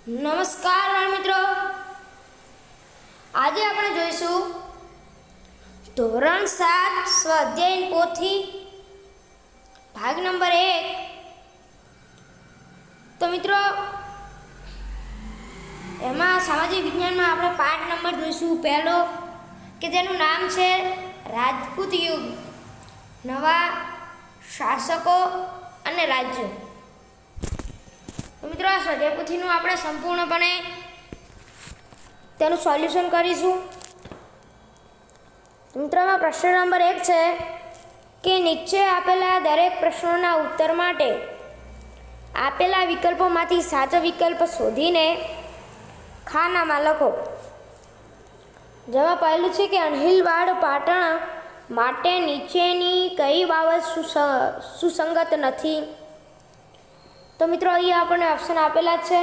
નમસ્કાર બાળ મિત્રો, આજે આપણે જોઈશું ધોરણ 7 સ્વાધ્યાય પોથી ભાગ નંબર 1। તો મિત્રો એમાં સામાજિક વિજ્ઞાનમાં આપણે પાઠ નંબર જોઈશું પહેલો, કે જેનું નામ છે રાજપૂત યુગ, નવા શાસકો અને રાજ્યો। તો મિત્રો આ સ્વાધ્યાય પોથીનું આપણે સંપૂર્ણપણે તેનું સોલ્યુશન કરીશું। તો મિત્રોમાં પ્રશ્ન નંબર 1 છે કે નીચે આપેલા દરેક પ્રશ્નોના ઉત્તર માટે આપેલા વિકલ્પોમાંથી સાચો વિકલ્પ શોધીને ખાનામાં લખો। જેમાં પહેલું છે કે અણહિલવાડ પાટણ માટે નીચેની કઈ બાબત સુસંગત નથી। તો મિત્રો અહીંયા આપણને ઓપ્શન આપેલા છે,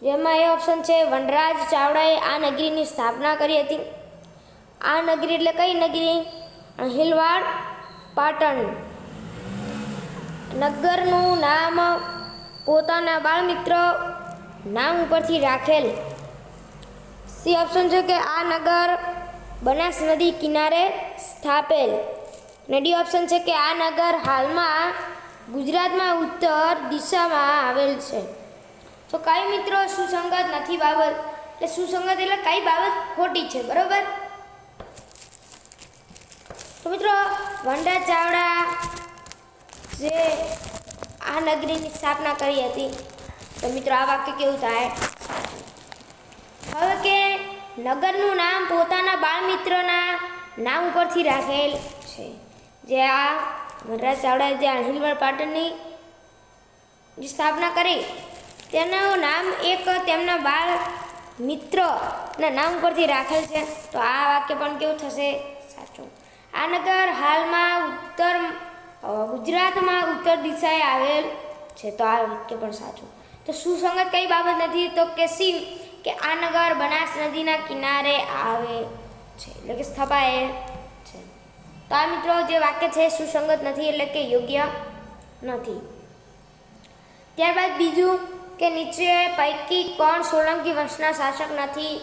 જેમાં એ ઓપ્શન છે વનરાજ ચાવડાએ આ નગરીની સ્થાપના કરી હતી। આ નગરી એટલે કઈ નગરી? અણહિલવાડ પાટણ। નગરનું નામ પોતાના બાળમિત્ર નામ ઉપરથી રાખેલ। સી ઓપ્શન છે કે આ નગર બનાસ નદી કિનારે સ્થાપેલ। અને ડી ઓપ્શન છે કે આ નગર હાલમાં ગુજરાતમાં ઉત્તર દિશામાં આવેલ છે। તો કઈ મિત્રો સુસંગત નથી બાબત, એટલે સુસંગત એટલે કઈ બાબત ખોટી છે, બરોબર? તો મિત્રો વનરાજ ચાવડા જે આ નગરીની સ્થાપના કરી હતી, તો મિત્રો આ વાક્ય કેવું થાય? હવે કે નગરનું નામ પોતાના બાળમિત્રના નામ ઉપરથી રાખેલ છે। જે આ વનરાજ ચાવડાએ જે અણહિલવાડ પાટણની જે સ્થાપના કરી તેનું નામ એક તેમના બાળ મિત્રના નામ ઉપરથી રાખેલ છે। તો આ વાક્ય પણ કેવું થશે? સાચું। આ નગર હાલમાં ગુજરાતમાં ઉત્તર દિશાએ આવેલ છે, તો આ વાક્ય પણ સાચું। તો સુસંગત કઈ બાબત નથી? તો કે સી, કે આ નગર બનાસ નદીના કિનારે આવે છે, એટલે કે સ્થપાયેલ છે। તો આ મિત્રો જે વાક્ય છે સુસંગત નથી, એટલે કે યોગ્ય નથી। ત્યારબાદ બીજું કે નીચે પૈકી કોણ સોલંકી વંશના શાસક નથી?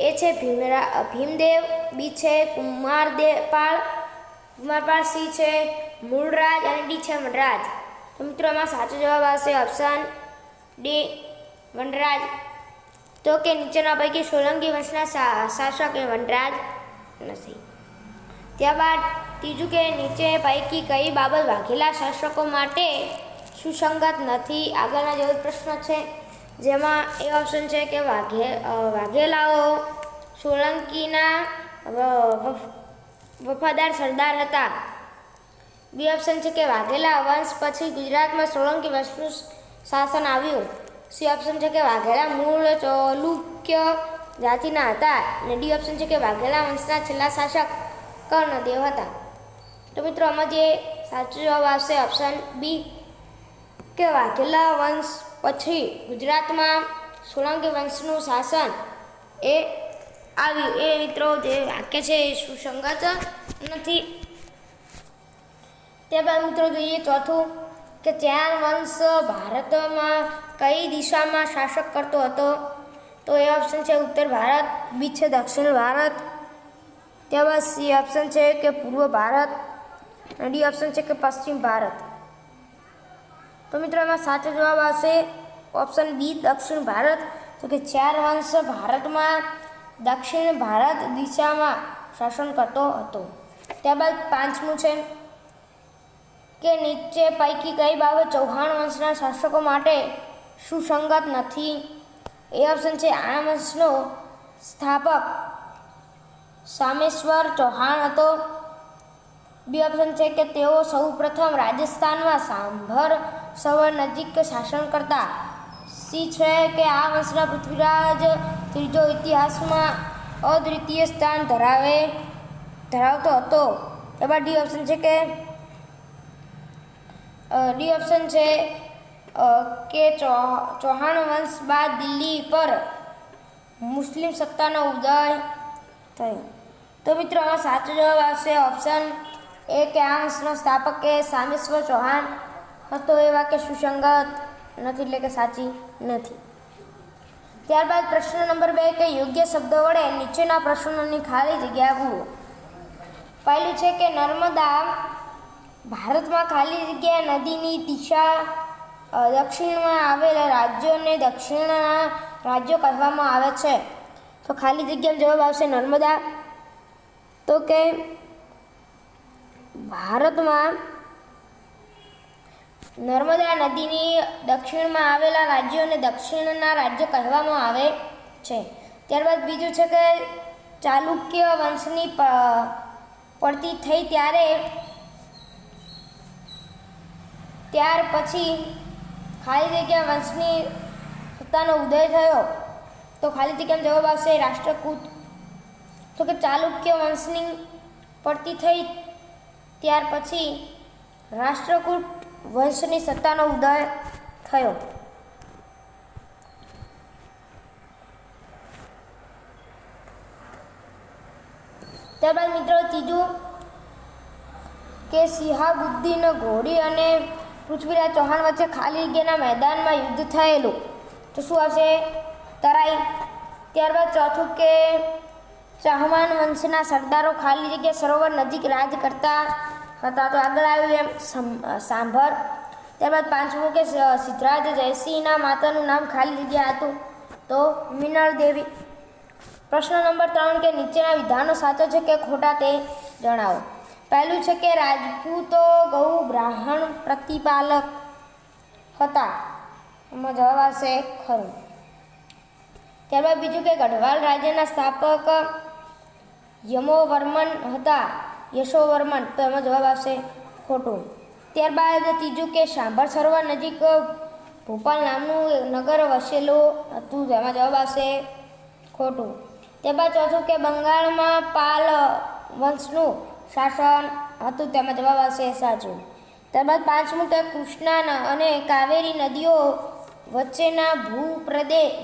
એ છે ભીમદેવ, બી છે કુમારપાળ, સી છે મૂળરાજ અને ડી છે વનરાજ। તો મિત્રો એમાં સાચો જવાબ આવશે ઓપ્શન ડી વનરાજ। તો કે નીચેના પૈકી સોલંકી વંશના શાસક એ વનરાજ નથી। ત્યારબાદ ત્રીજું કે નીચે પૈકી કઈ બાબત વાઘેલા શાસકો માટે સુસંગત નથી? આગળના જેવો પ્રશ્ન છે, જેમાં એ ઓપ્શન છે કે વાઘેલાઓ સોલંકીના વફાદાર સરદાર હતા। બી ઓપ્શન છે કે વાઘેલા વંશ પછી ગુજરાતમાં સોલંકી વંશનું શાસન આવ્યું। સી ઓપ્શન છે કે વાઘેલા મૂળ ચાલુક્ય જાતિના હતા। અને ડી ઓપ્શન છે કે વાઘેલા વંશના છેલ્લા શાસક કર્ણદેવ હતા। તો મિત્રો આમાં જે સાચો જવાબ આવશે ઓપ્શન બી, કે વાઘેલા વંશ પછી ગુજરાતમાં સોલંકી વંશનું શાસન એ આવ્યું। એ મિત્રો જે વાક્ય છે એ સુસંગત નથી। ત્યારબાદ મિત્રો જોઈએ ચોથું, કે ચાર વંશ ભારતમાં કઈ દિશામાં શાસક કરતો હતો? તો એ ઓપ્શન છે ઉત્તર ભારત, બી છે દક્ષિણ ભારત, ત્યારબાદ સી ઓપ્શન છે કે પૂર્વ ભારત, અને ડી ઓપ્શન છે કે પશ્ચિમ ભારત। તો મિત્રો એમાં સાચો જવાબ આવશે ઓપ્શન બી દક્ષિણ ભારત। તો કે ચાર વંશ ભારતમાં દક્ષિણ ભારત દિશામાં શાસન કરતો હતો। ત્યારબાદ પાંચમું છે કે નીચે પૈકી કઈ બાબત ચૌહાણ વંશના શાસકો માટે સુસંગત નથી? એ ઓપ્શન છે આ વંશનો સ્થાપક સામેશ્વર ચૌહાણ હતો। બી ઓપ્શન છે કે તેઓ સૌપ્રથમ રાજસ્થાનમાં સાંભર સરોવર નજીક શાસન કરતા। સી છે કે આ વંશના પૃથ્વીરાજ ત્રીજો ઇતિહાસમાં અદ્વિતીય સ્થાન ધરાવતો હતો। ત્યારબાદ ડી ઓપ્શન છે કે ચૌહાણ વંશ બાદ દિલ્હી પર મુસ્લિમ સત્તાનો ઉદય થયો। તો મિત્રો આમાં સાચો જવાબ આવશે ઓપ્શન એ, કે આ વંશનો સ્થાપક એ સામેશ્વર ચૌહાણ હતો। એ વાક્ય સુસંગત નથી, એટલે કે સાચી નથી। ત્યારબાદ પ્રશ્ન નંબર 2 કે યોગ્ય શબ્દો વડે નીચેના પ્રશ્નોની ખાલી જગ્યા પૂરો. પહેલું છે કે નર્મદા ભારતમાં ખાલી જગ્યા નદીની દિશા દક્ષિણમાં આવેલા રાજ્યોને દક્ષિણના રાજ્યો કહેવામાં આવે છે. તો ખાલી જગ્યામાં જવાબ આવશે નર્મદા. તો કે ભારતમાં નર્મદા નદીની દક્ષિણમાં આવેલા રાજ્યોને દક્ષિણના રાજ્ય કહેવામાં આવે છે. ત્યારબાદ બીજું છે કે ચાલુક્ય વંશની પડતી થઈ ત્યાર પછી ખાલી જગ્યા વંશની સત્તાનો ઉદય થયો. તો ખાલી જગ્યામાં જવાબ આવશે રાષ્ટ્રકૂટ. તો કે ચાલુક્ય વંશની પડતી થઈ ત્યાર પછી રાષ્ટ્રકૂટ વંશની સત્તાનો ઉદય થયો. ત્યારબાદ મિત્રો ત્રીજું કે શિહાબુદ્દીન ઘોરી અને પૃથ્વીરાજ ચૌહાણ વચ્ચે ખાલી જગ્યાના મેદાનમાં યુદ્ધ થયેલું. તો શું આવશે? તરાઈ. ત્યારબાદ ચોથું કે ચાહમાન વંશના સરદારો ખાલી જગ્યા સરોવર નજીક રાજ કરતા હતા. તો આગળ આવ્યું એમ સાંભર. ત્યારબાદ પાંચમું કે સિદ્ધરાજ જયસિંહના માતાનું નામ ખાલી જગ્યા હતું. તો મિનળ દેવી. પ્રશ્ન નંબર 3 કે નીચેના વિધાનો સાચા છે કે ખોટા તે જણાવો. પહેલું છે કે રાજપૂતો ગૌ બ્રાહ્મણ પ્રતિપાલક હતા. એમાં જવાબ આવશે ખરું. ત્યારબાદ બીજું કે ગઢવાલ રાજ્યના સ્થાપક યમોવર્મન હતા. યશોવર્મન. તો એમાં જવાબ આવશે ખોટું. ત્યારબાદ ત્રીજું કે સાંભર સરોવર નજીક ભોપાલ નામનું નગર વસેલું હતું. એમાં જવાબ આવશે ખોટું. ત્યારબાદ ચોથું કે બંગાળમાં પાલ વંશનું શાસન હતું. તેમાં જવાબ આવશે સાચું. ત્યારબાદ પાંચમું કે કૃષ્ણા અને કાવેરી નદીઓ વચ્ચેના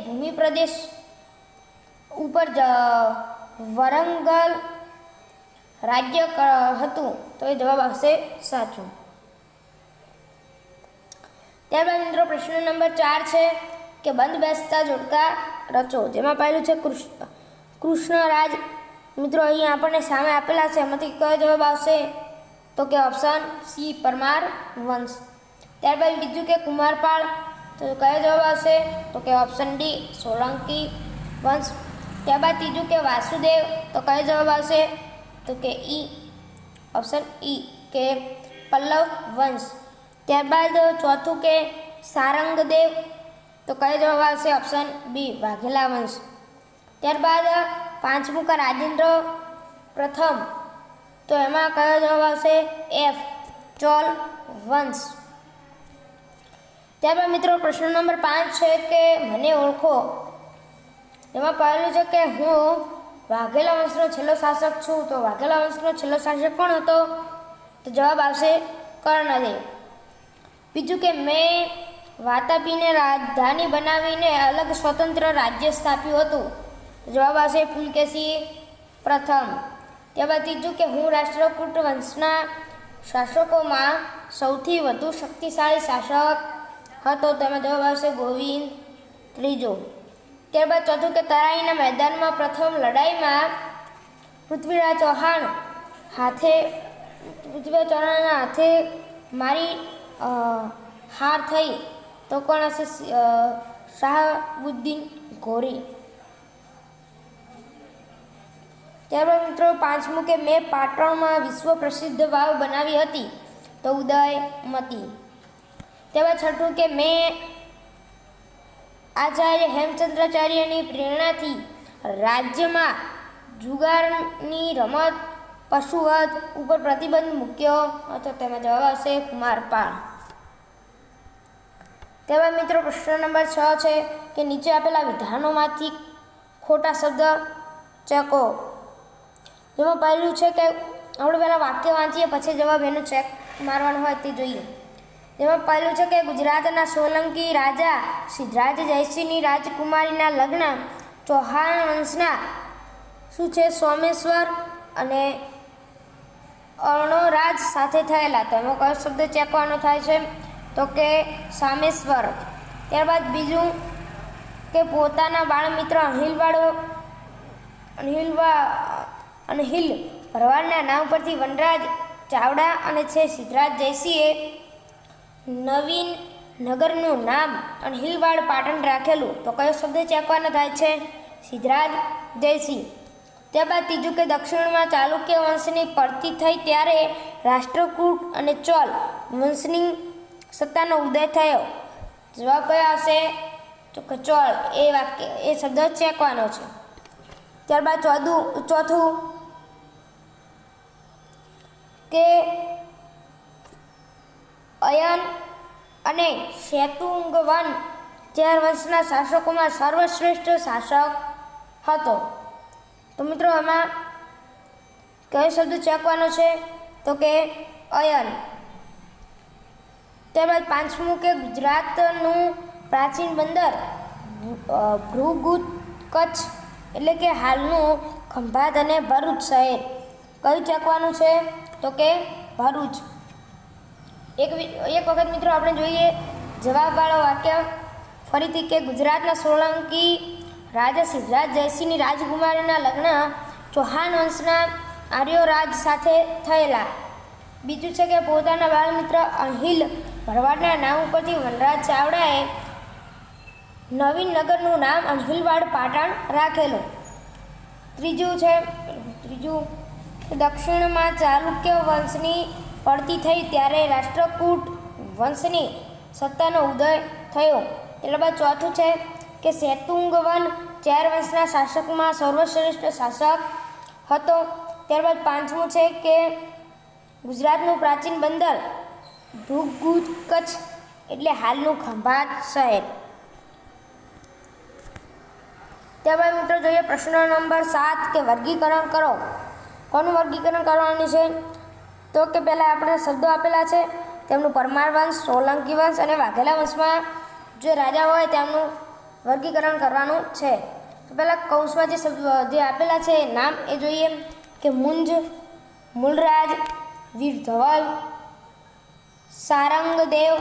ભૂમિ પ્રદેશ ઉપર વરંગલ રાજ્ય હતું. તો એ જવાબ આવશે સાચું. ત્યારબાદ મિત્રો પ્રશ્ન નંબર 4 છે કે બંધ બેસતા જોડકા રચો. જેમાં પહેલું છે કૃષ્ણરાજ. મિત્રો અહીં આપણને સામે આપેલા છે, એમાંથી કયો જવાબ આવશે? તો કે ઓપ્શન સી પરમાર વંશ. ત્યારબાદ બીજું કે કુમારપાળ. તો કયો જવાબ આવશે? તો કે ઓપ્શન ડી સોલંકી વંશ. ત્યારબાદ ત્રીજું કે વાસુદેવ. તો કયો જવાબ આવશે? તો કે ઓપ્શન ઈ કે પલ્લવ વંશ. ત્યારબાદ ચોથું કે સારંગદેવ. તો કયો જવાબ આવશે? ઓપ્શન બી વાઘેલા વંશ. ત્યારબાદ પાંચમું કે રાજેન્દ્ર પ્રથમ. તો એમાં કયો જવાબ આવશે? એફ ચોલ વંશ. ત્યારબાદ મિત્રો પ્રશ્ન નંબર 5 છે કે મને ઓળખો. એમાં પહેલું છે કે હું વાઘેલા વંશનો છેલ્લો શાસક છું. તો વાઘેલા વંશનો છેલ્લો શાસક કોણ હતો? તો જવાબ આવશે કર્ણદેવ. બીજું કે મેં વાતાપીને રાજધાની બનાવીને અલગ સ્વતંત્ર રાજ્ય સ્થાપ્યું હતું. તો જવાબ આવશે પુલકેશી પ્રથમ. ત્યારબાદ ત્રીજું કે હું રાષ્ટ્રકૂટ વંશના શાસકોમાં સૌથી વધુ શક્તિશાળી શાસક હતો. તેમાં જવાબ આવશે ગોવિંદ ત્રીજો. ત્યારબાદ ચોથું કે તરાઈના મેદાનમાં પ્રથમ લડાઈમાં પૃથ્વીરાજ ચૌહાણના હાથે મારી હાર થઈ. તો કોણ હશે? શાહબુદ્દીન ઘોરી. ત્યારબાદ મિત્રો પાંચમું કે મેં પાટણમાં વિશ્વ પ્રસિદ્ધ વાવ બનાવી હતી. તો ઉદયમતી. ત્યારબાદ છઠ્ઠું કે મેં આચાર્ય હેમચંદ્રાચાર્યની પ્રેરણાથી રાજ્યમાં જુગારની રમત પશુવધ ઉપર પ્રતિબંધ મૂક્યો હતો. તેમાં જવાબ આવશે કુમારપાળ. ત્યારબાદ મિત્રો પ્રશ્ન નંબર 6 છે કે નીચે આપેલા વિધાનોમાંથી ખોટા શબ્દ ચેકો. જેમાં પહેલું છે કે આપણે પહેલાં વાક્ય વાંચીએ પછી જવાબ એનો ચેક મારવાનો હોય તે જોઈએ. જેમાં પહેલું છે કે ગુજરાતના સોલંકી રાજા સિદ્ધરાજ જયસિંહની રાજકુમારીના લગ્ન ચૌહાણ વંશના શું છે સોમેશ્વર અને અર્ણોરાજ સાથે થયેલા. તો એમાં કયો શબ્દ ચેકવાનો થાય છે? તો કે સામેશ્વર. ત્યારબાદ બીજું કે પોતાના બાળમિત્ર અણહિલ ભરવાડના નામ પરથી વનરાજ ચાવડા અને છે સિદ્ધરાજ જયસિંહે નવીન નગરનું નામ અણહિલવાડ પાટણ રાખેલું. તો કયો શબ્દ ચેકવાનો થાય છે? સિદ્ધરાજ જયસિંહ. ત્યારબાદ ત્રીજું કે દક્ષિણમાં ચાલુક્ય વંશની પડતી થઈ ત્યારે રાષ્ટ્રકૂટ અને ચોલ વંશની સત્તાનો ઉદય થયો. જવાબ કયો આવશે? તો કે ચોલ. એ શબ્દ ચેકવાનો છે. ત્યારબાદ ચોથું કે અયન અને શેતુંગવન ચાર વંશના શાસકોમાં સર્વશ્રેષ્ઠ શાસક હતો. તો મિત્રો આમાં કયો શબ્દ ચેકવાનો છે? તો કે અયન. ત્યારબાદ પાંચમું કે ગુજરાતનું પ્રાચીન બંદર ભૃગુત કચ્છ એટલે કે હાલનું ખંભાત અને ભરૂચ શહેર. કયું ચેકવાનું છે? તો કે ભરૂચ. એક વખત મિત્રો આપણે જોઈએ જવાબવાળો વાક્ય ફરીથી કે ગુજરાતના સોલંકી રાજા સિદ્ધરાજ જયસિંહની રાજકુમારીના લગ્ન ચૌહાણ વંશના આર્યોરાજ સાથે થયેલા. બીજું છે કે પોતાના બાળમિત્ર અણહિલ ભરવાડના નામ ઉપરથી વનરાજ ચાવડાએ નવીન નગરનું નામ અણહિલવાડ પાટણ રાખેલું. ત્રીજું દક્ષિણમાં ચાલુક્ય વંશની પડતી થઈ ત્યારે રાષ્ટ્રકૂટ વંશની સત્તાનો ઉદય થયો. ત્યારબાદ ચોથું છે કે શેતુંગવન ચાર વંશના શાસકમાં સર્વશ્રેષ્ઠ શાસક હતો. ત્યારબાદ પાંચમું છે કે ગુજરાતનું પ્રાચીન બંદર ભૃગુત કચ્છ એટલે હાલનું ખંભાત શહેર. ત્યારબાદ મિત્રો જોઈએ પ્રશ્ન નંબર 7 કે વર્ગીકરણ કરો. કોનું વર્ગીકરણ કરવાનું છે? તો કે પહેલાં આપણે શબ્દો આપેલા છે તેમનું પરમાર વંશ, સોલંકી વંશ અને વાઘેલા વંશમાં જે રાજા હોય તેમનું વર્ગીકરણ કરવાનું છે. તો પહેલાં કૌંસમાં જે આપેલા છે નામ એ જોઈએ કે મુંજ, મૂળરાજ, વીર ધવલ, સારંગદેવ,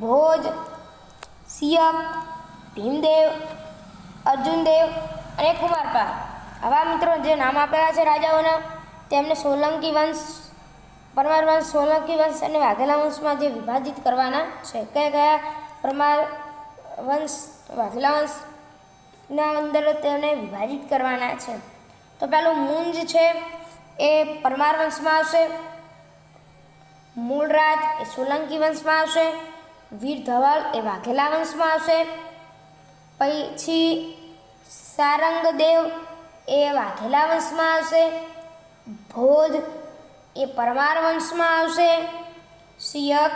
ભોજ, સિયપ, ભીમદેવ, અર્જુનદેવ અને કુમારપાલ. આવા મિત્રો જે નામ આપેલા છે રાજાઓના તેમને સોલંકી વંશ, પરમાર વંશ, સોલંકી વંશ અને વાઘેલા વંશમાં જે વિભાજિત કરવાના છે. કયા પરમાર વંશ, વાઘેલા વંશના અંદર તેમને વિભાજિત કરવાના છે. તો પહેલું મુંજ છે એ પરમાર વંશમાં આવશે, મૂળરાજ એ સોલંકી વંશમાં આવશે, વીર ધવલ એ વાઘેલા વંશમાં આવશે, પછી સારંગદેવ એ વાઘેલા વંશમાં આવશે, ભોજ એ પરમાર વંશમાં આવશે, સિયક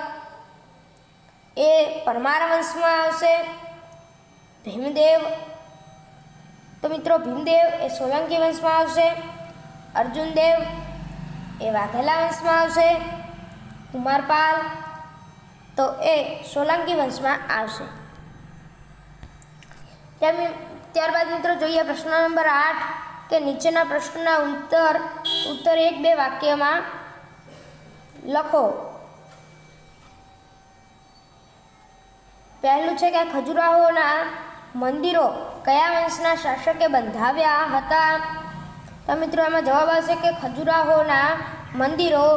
એ પરમાર વંશમાં આવશે, ભીમદેવ તો મિત્રો ભીમદેવ એ સોલંકી વંશમાં આવશે, અર્જુનદેવ એ વાઘેલા વંશમાં આવશે, કુમારપાલ તો એ સોલંકી વંશમાં આવશે. ત્યારબાદ મિત્રો જોઈએ પ્રશ્ન નંબર 8 કે નીચેના પ્રશ્નના ઉત્તર 1-2 વાક્યમાં લખો. પહેલું છે કે ખજુરાહોના મંદિરો કયા વંશના શાસકે બંધાવ્યા હતા? તો મિત્રો એમાં જવાબ આવશે કે ખજુરાહોના મંદિરો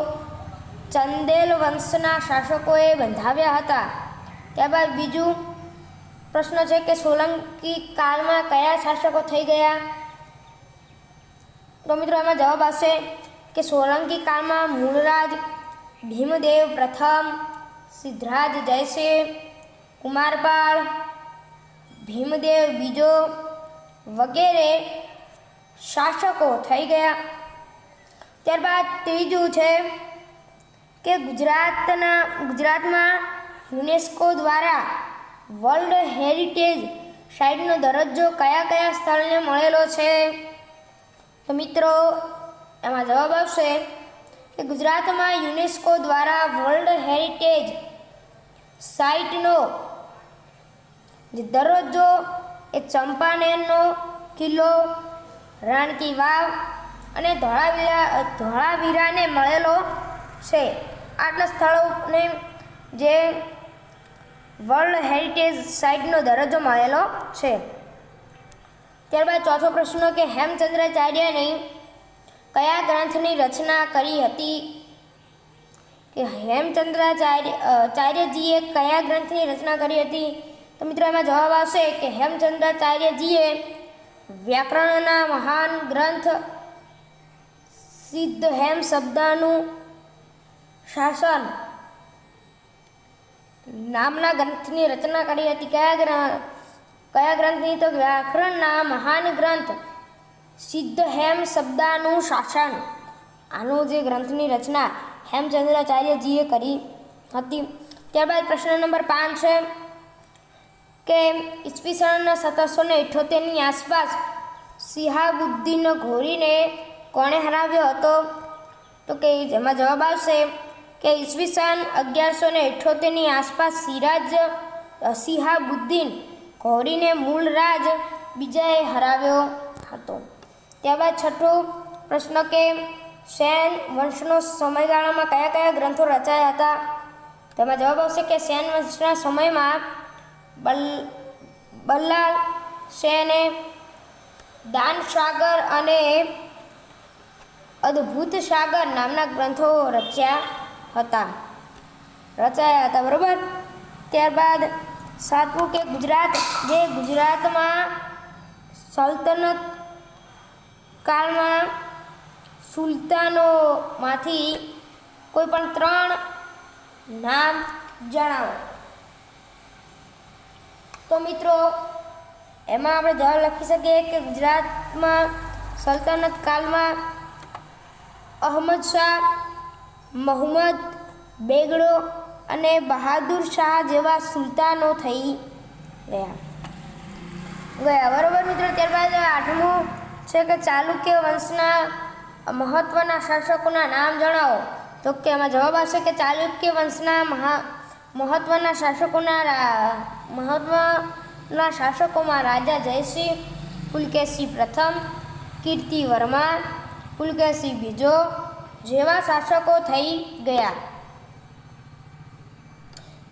ચંદેલ વંશના શાસકોએ બંધાવ્યા હતા. ત્યારબાદ બીજું પ્રશ્ન છે કે સોલંકી કાળમાં કયા શાસકો થઈ ગયા? તો મિત્રો એમાં જવાબ આવશે કે સોલંકી કાળમાં મૂળરાજ ભીમદેવ પ્રથમ, સિદ્ધરાજ જયસિંહ, કુમારપાળ, ભીમદેવ બીજો વગેરે શાસકો થઈ ગયા. ત્યારબાદ ત્રીજું છે કે ગુજરાતમાં યુનેસ્કો દ્વારા વર્લ્ડ હેરિટેજ સાઇટનો દરજ્જો કયા સ્થળને મળેલો છે? તો મિત્રો એમાં જવાબ આવશે કે ગુજરાતમાં યુનેસ્કો દ્વારા વર્લ્ડ હેરિટેજ સાઇટનો જે દરજ્જો એ ચંપાનેરનો કિલ્લો, રાણકી વાવ અને ધોળાવીરાને મળેલો છે. આટલા સ્થળોને જે વર્લ્ડ હેરિટેજ સાઇટનો દરજ્જો મળેલો છે. ત્યારબાદ ચોથો પ્રશ્ન કે હેમચંદ્રાચાર્યને કયા ગ્રંથની રચના કરી હતી? કે હેમચંદ્રાચાર્યજીએ કયા ગ્રંથની રચના કરી હતી? તો મિત્રો એમાં જવાબ આવશે કે હેમચંદ્રાચાર્યજીએ વ્યાકરણના મહાન ગ્રંથ સિદ્ધહેમ શબ્દનું શાસન નામના ગ્રંથની રચના કરી હતી. કયા ગ્રંથની? તો વ્યાકરણના મહાન ગ્રંથ સિદ્ધહેમ શબ્દનું શાસન, આનું જે ગ્રંથની રચના હેમચંદ્રાચાર્યજીએ કરી હતી. ત્યારબાદ પ્રશ્ન નંબર 5 છે કે ઈસવીસન 1778ની આસપાસ શિહાબુદ્દીન ઘોરીને કોણે હરાવ્યો હતો? તો કે જેમાં જવાબ આવશે કે ઈસવીસન 1178ની આસપાસ શિહાબુદ્દીન ઘોરીને મૂળરાજ બીજાએ હરાવ્યો હતો. ત્યારબાદ છઠ્ઠો પ્રશ્ન કે સેન વંશનો સમયગાળામાં કયા કયા ગ્રંથો રચાયા હતા? તેમાં જવાબ આવશે કે સેન વંશના સમયમાં બલ્લાલ સેને દાનસાગર અને અદ્ભુત સાગર નામના ગ્રંથો રચાયા હતા. બરોબર. ત્યારબાદ સાતમું કે ગુજરાતમાં સલ્તનત કાળમાં સુલતાનોમાંથી કોઈ પણ 3 નામ જણાવો. તો મિત્રો એમાં આપણે જવાબ લખી શકીએ કે ગુજરાતમાં સલ્તનત કાળમાં અહમદ શાહ, મોહમ્મદ બેગડો અને બહાદુર શાહ જેવા સુલતાનો થઈ ગયા. બરાબર મિત્રો. ત્યારબાદ 8મું છે કે ચાલુક્ય વંશના મહત્વના શાસકોના નામ જણાવો. તો કે એમાં જવાબ આવશે કે ચાલુક્ય વંશના મહત્વના શાસકોમાં રાજા જયસિંહ, પુલકેશી પ્રથમ, કીર્તિવર્મા, પુલકેશી બીજો જેવા શાસકો થઈ ગયા.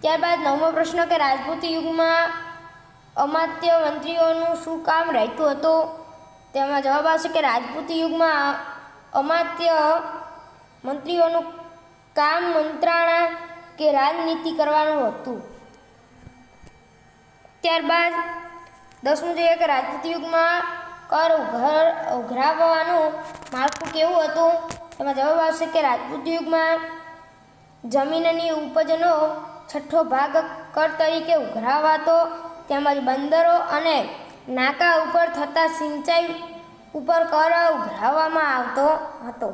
ત્યારબાદ 9મો પ્રશ્ન કે રાજપૂત યુગમાં અમાત્ય મંત્રીઓનું શું કામ રહેતું હતું? તેમાં જવાબ આવશે કે રાજપૂત યુગમાં અમાત્ય મંત્રીઓનું કામ મંત્રણા કે રાજનીતિ કરવાનું હતું. ત્યારબાદ 10મું જોઈએ કે રાજપૂત યુગમાં કર ઉઘરાવવાનું માળખું કેવું હતું? તેમાં જવાબ આવશે કે રાજપૂત યુગમાં જમીનની ઉપજનો 6ઠ્ઠો ભાગ કર તરીકે ઉઘરાવાતો, તેમજ બંદરો અને નાકા ઉપર થતા સિંચાઈ ઉપર કર ઉઘરાવવામાં આવતો હતો.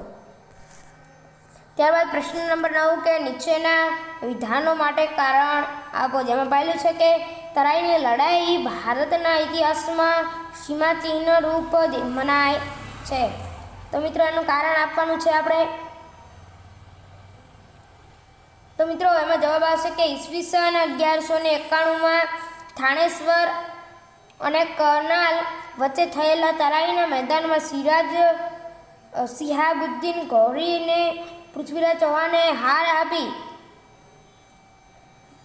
ત્યારબાદ પ્રશ્ન નંબર 9 કે નીચેના વિધાનો માટે કારણ આપો. જેમાં પહેલું છે કે તરાઈની લડાઈ ભારતના ઇતિહાસમાં સીમાચિહ્ન રૂપ મનાય છે. તો મિત્રો એનું કારણ આપવાનું છે આપણે. તો મિત્રો એમાં જવાબ આવશે કે ઈસવીસન 1191માં થાણેશ્વર અને કરનાલ વચ્ચે થયેલા તરાઈના મેદાનમાં શિહાબુદ્દીન ઘોરીને પૃથ્વીરાજ ચૌહાણે હાર આપી.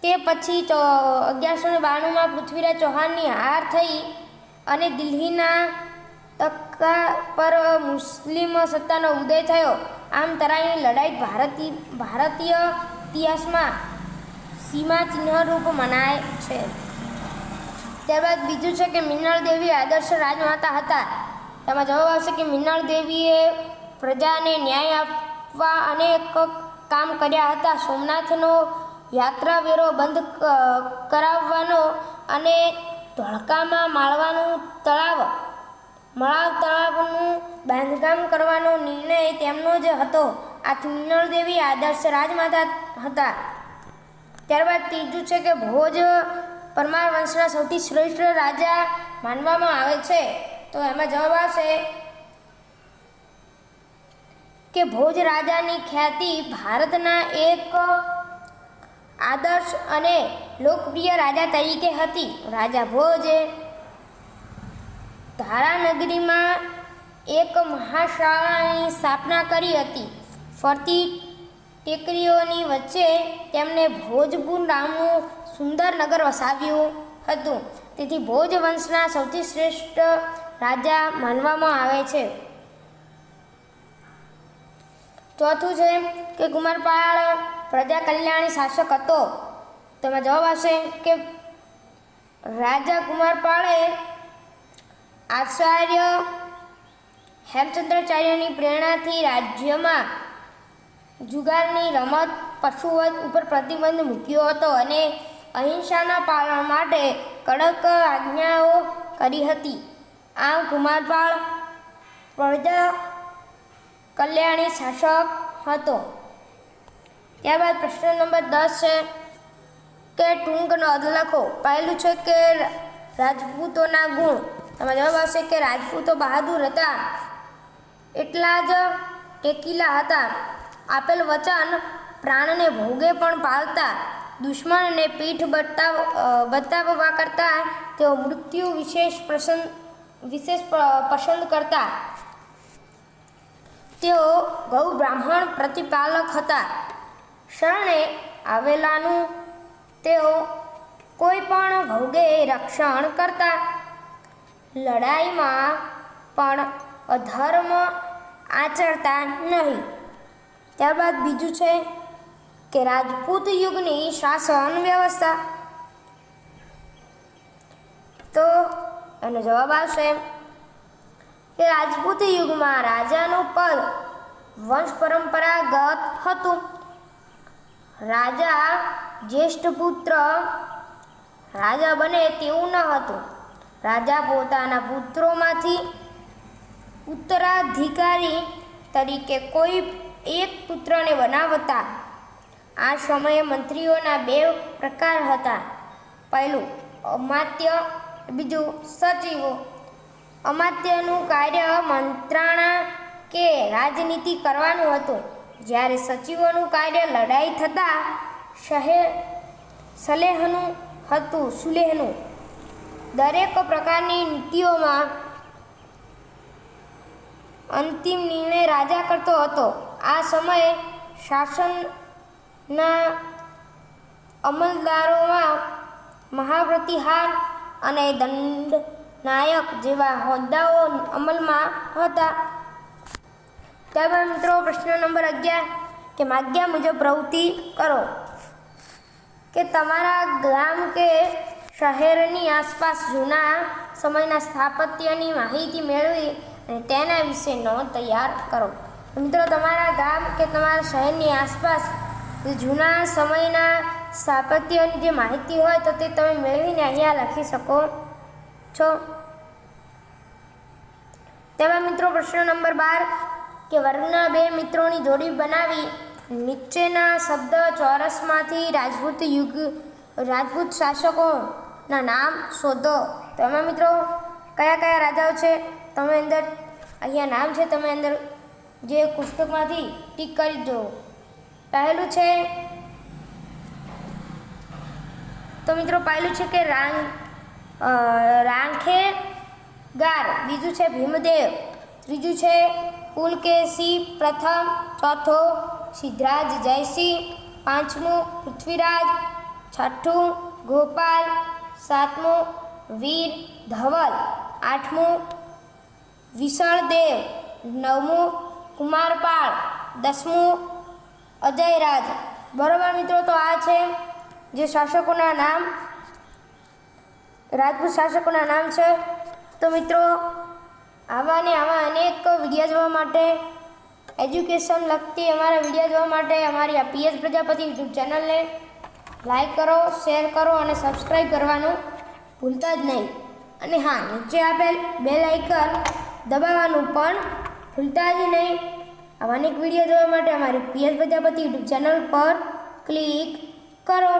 તે પછી 1192માં પૃથ્વીરાજ ચૌહાણની હાર થઈ અને દિલ્હીના તખ્તા પર મુસ્લિમ સત્તાનો ઉદય થયો. આમ તરાઈની લડાઈ ભારતીય ઇતિહાસમાં સીમાચિહ્નરૂપ મનાય છે. ત્યારબાદ બીજું છે કે મિનળ દેવી આદર્શ રાજમાતા હતા. તેમાં જવાબ આવશે કે મિનળ દેવીએ પ્રજાને ન્યાય આપવા અનેક કામ કર્યા હતા. સોમનાથનો યાત્રાવેરો બંધ કરાવવાનો અને ધોળકામાં મળાવ તળાવનું બાંધકામ કરવાનો નિર્ણય તેમનો જ હતો. આથી મિનળ દેવી આદર્શ રાજમાતા હતા. ત્યારબાદ ત્રીજું છે કે ભોજ પરમાર વંશના સૌથી શ્રેષ્ઠ રાજા માનવામાં આવે છે. તો એમાં જવાબ આવશે કે ભોજ રાજાની ખ્યાતિ ભારતના એક આદર્શ અને લોકપ્રિય રાજા તરીકે હતી. રાજા ભોજે ધારાનગરીમાં એક મહાશાળાની સ્થાપના કરી હતી. ફરતી ટેકરીઓની વચ્ચે તેમણે ભોજપુર નામનું સુંદર નગર વસાવ્યું હતું. તેથી ભોજ વંશના સૌથી શ્રેષ્ઠ રાજા માનવામાં આવે છે. ચોથું છે કે કુમારપાળ પ્રજા કલ્યાણી શાસક હતો. તેમાં જવાબ આવશે કે રાજા કુમારપાળે આચાર્ય હેમચંદ્રાચાર્યની પ્રેરણાથી રાજ્યમાં જુગારની રમત પશુવધ ઉપર પ્રતિબંધ મૂક્યો હતો અને અહિંસાના પાલન માટે કડક આજ્ઞાઓ કરી હતી. આમ કુમારપાળ પ્રજા કલ્યાણી શાસક હતો. ત્યારબાદ પ્રશ્ન નંબર 10 છે કે ટૂંક નોંધ લખો. પહેલું છે કે રાજપૂતોના ગુણ. તેમાં જવાબ આવશે કે રાજપૂતો બહાદુર હતા, એટલા જ ટેકીલા હતા. આપેલ વચન પ્રાણને ભોગે પણ પાળતા, દુશ્મનને પીઠ બતાવવા કરતાં તેઓ મૃત્યુ વિશેષ પસંદ કરતા. તેઓ ગૌ બ્રાહ્મણ પ્રતિપાલક હતા. શરણે આવેલાનું તેઓ કોઈ પણ ભોગે રક્ષણ કરતા. લડાઈમાં પણ અધર્મ આચરતા નહીં. ત્યારબાદ બીજું છે કે રાજપૂત યુગની શાસન વ્યવસ્થા. તો એનો જવાબ આવશે કે રાજપૂત યુગમાં રાજાનું પદ વંશ પરંપરાગત હતું. રાજા જ્યેષ્ઠ પુત્ર રાજા બને તેવું ન હતું. રાજા પોતાના પુત્રોમાંથી ઉત્તરાધિકારી તરીકે કોઈ એક પુત્રને બનાવતા. આ સમયે મંત્રીઓના 2 પ્રકાર હતા. પહેલું અમાત્ય, બીજું સચિવો. અમાત્યનું કાર્ય મંત્રણા કે રાજનીતિ કરવાનું હતું, જ્યારે સચિવોનું કાર્ય લડાઈ થતાં સુલેહનું હતું. દરેક પ્રકારની નીતિઓમાં અંતિમ નિર્ણય રાજા કરતો હતો. આ સમયે શાસનના અમલદારોમાં મહાપ્રતિહાર અને દંડનાયક જેવા હોદ્દાઓ અમલમાં હતા. ત્યારબાદ મિત્રો પ્રશ્ન નંબર 11 કે માગ્યા મુજબ પ્રવૃત્તિ કરો. કે તમારા ગામ કે શહેરની આસપાસ જૂના સમયના સ્થાપત્યની માહિતી મેળવી અને તેના વિશે નોંધ તૈયાર કરો. મિત્રો તમારા ગામ કે તમારા શહેરની આસપાસ જૂના સમયના સ્થાપત્યની જે માહિતી હોય તો તે તમે મેળવીને અહીંયા લખી શકો છો. તેમાં મિત્રો પ્રશ્ન નંબર 12 કે વર્ગના 2 મિત્રોની જોડી બનાવી નીચેના શબ્દ ચોરસમાંથી રાજપૂત શાસકોના નામ શોધો. તો એમાં મિત્રો કયા કયા રાજાઓ છે તમે અંદર અહીંયા નામ છે, તમે અંદર જે પુસ્તકમાંથી ટીક કરી દો. પહેલું છે તો મિત્રો પહેલું છે કે રાંખેગાર, બીજું છે ભીમદેવ, ત્રીજું છે પુલકેશી પ્રથમ, ચોથો સિદ્ધરાજ જયસિંહ, પાંચમું પૃથ્વીરાજ, છઠ્ઠું ગોપાલ, સાતમું વીર ધવલ, આઠમું વિસળદેવ, નવમું કુમારપાળ, 10મું અજયરાજ. બરાબર મિત્રો, તો આ છે જે શાસકોના નામ, રાજપૂત શાસકોના નામ છે. તો મિત્રો આવા ને આવા અનેક વિડીયો જોવા માટે, એજ્યુકેશન લગતી અમારા વિડીયો જોવા માટે અમારી આ PS પ્રજાપતિ યુટ્યુબ ચેનલને લાઈક કરો, શેર કરો અને સબસ્ક્રાઈબ કરવાનું ભૂલતા જ નહીં. અને હા, નીચે આપેલ બેલ આઇકન દબાવવાનું પણ ભૂલતા જ નહીં. આવા અનેક વિડીયો જોવા માટે અમારી PS પ્રજાપતિ યુટ્યુબ ચેનલ પર ક્લિક કરો.